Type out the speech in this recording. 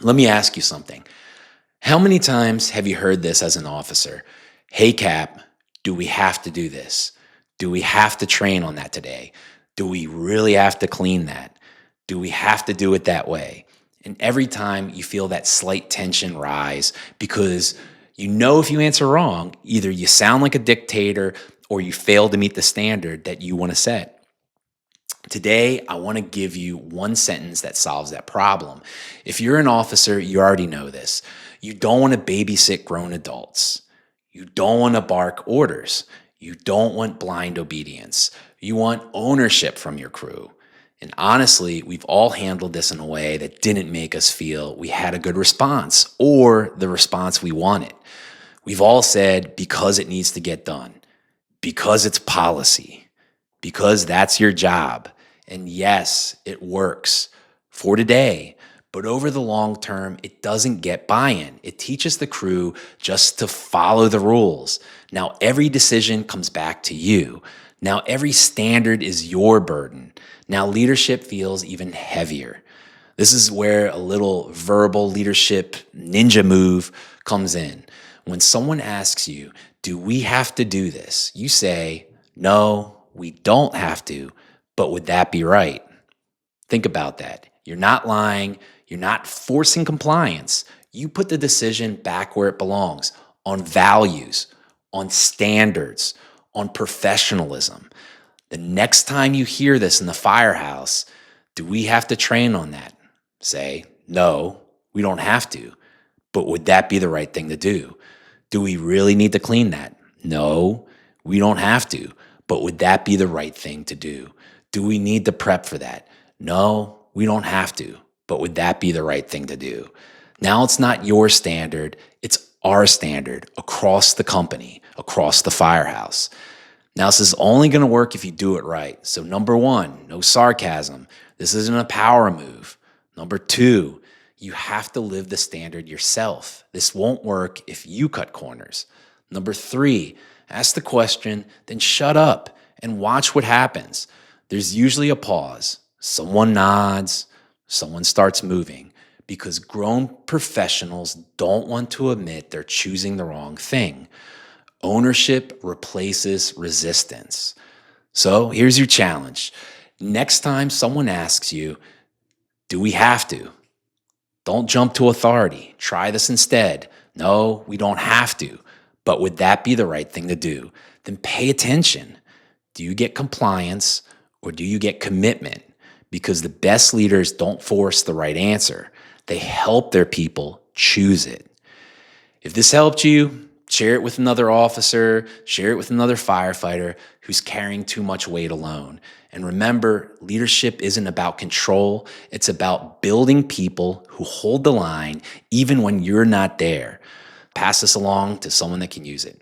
Let me ask you something. How many times have you heard this as an officer? Hey, Cap, do we have to do this? Do we have to train on that today? Do we really have to clean that? Do we have to do it that way? And every time you feel that slight tension rise because you know if you answer wrong, either you sound like a dictator or you fail to meet the standard that you want to set. Today, I want to give you one sentence that solves that problem. If you're an officer, you already know this. You don't want to babysit grown adults. You don't want to bark orders. You don't want blind obedience. You want ownership from your crew. And honestly, we've all handled this in a way that didn't make us feel we had a good response or the response we wanted. We've all said, because it needs to get done, because it's policy, because that's your job. And yes, it works for today, but over the long term, it doesn't get buy-in. It teaches the crew just to follow the rules. Now, every decision comes back to you. Now, every standard is your burden. Now, leadership feels even heavier. This is where a little verbal leadership ninja move comes in. When someone asks you, do we have to do this? You say, no, we don't have to, but would that be right? Think about that. You're not lying. You're not forcing compliance. You put the decision back where it belongs, on values, on standards, on professionalism. The next time you hear this in the firehouse, do we have to train on that? Say, no, we don't have to, but would that be the right thing to do? Do we really need to clean that? No, we don't have to, but would that be the right thing to do? Do we need to prep for that? No, we don't have to, but would that be the right thing to do? Now it's not your standard, it's our standard across the company, across the firehouse. Now, this is only going to work if you do it right. So number one, no sarcasm. This isn't a power move. Number two, you have to live the standard yourself. This won't work if you cut corners. Number three, ask the question, then shut up and watch what happens. There's usually a pause. Someone nods, someone starts moving, because grown professionals don't want to admit they're choosing the wrong thing. Ownership replaces resistance. So here's your challenge. Next time someone asks you, do we have to? Don't jump to authority. Try this instead. No, we don't have to. But would that be the right thing to do? Then pay attention. Do you get compliance or do you get commitment? Because the best leaders don't force the right answer. They help their people choose it. If this helped you, share it with another officer, share it with another firefighter who's carrying too much weight alone. And remember, leadership isn't about control. It's about building people who hold the line even when you're not there. Pass this along to someone that can use it.